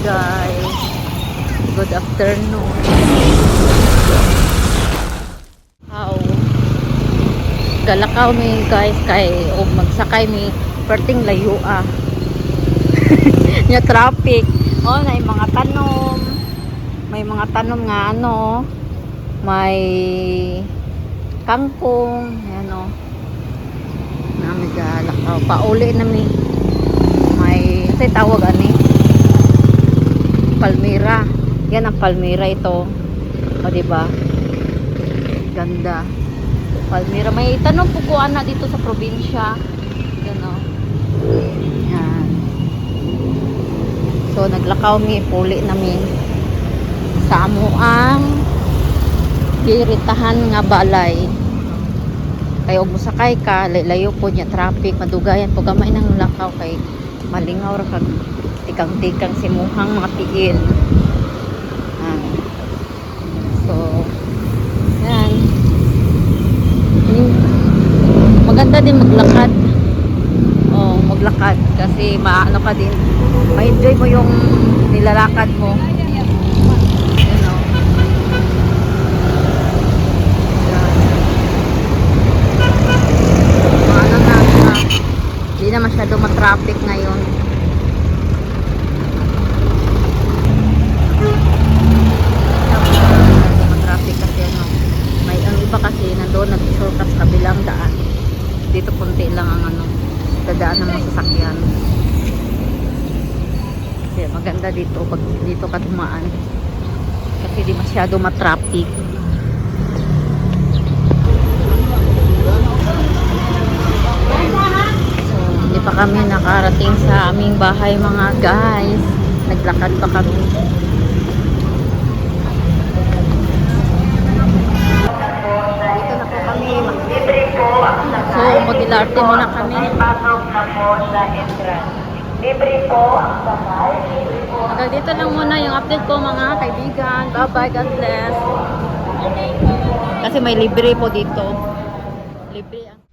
guys. Good afternoon. How? Galakaw mi guys kay og magsakay mi perting layo nya traffic. Oh, may mga tanom. May mga tanom nga ano. May kangkong, ano. Nami galakaw. Pauli na mi. May say tawag ani. Palmira. Yan ang palmira ito. O diba? Ganda. Palmira. May tanong puguan na dito sa probinsya. Yan o. Yan. So, naglakaw mi. Puli namin. Sa amuang giritahan nga balay. Kaya og musakay ka, layo po niya traffic. Madugayan po gamay ng lakaw kay malingaw ra kag tikang-tikang simuhang mga tiil. So, yan. Maganda din maglakad. Oh, maglakad kasi maano ka din. Ma-enjoy mo yung nilalakad mo. You know. Maano na, hindi na masyado matraffic ngayon. Kasi nandoon nag-shortcut sa kabilang daan. Dito konti lang ang ano, dadaan ng mga sasakyan. Kaya maganda dito pag dito ka dumaan. Kasi di masyado matraffic. So, hindi pa kami nakarating sa aming bahay mga guys. Naglakad pa kami. So, mag-ilarte muna kami. Libre po ang sakay. Hanggang dito lang muna yung update ko mga kaibigan. Bye-bye, God bless. Kasi may libre po dito. Libre ang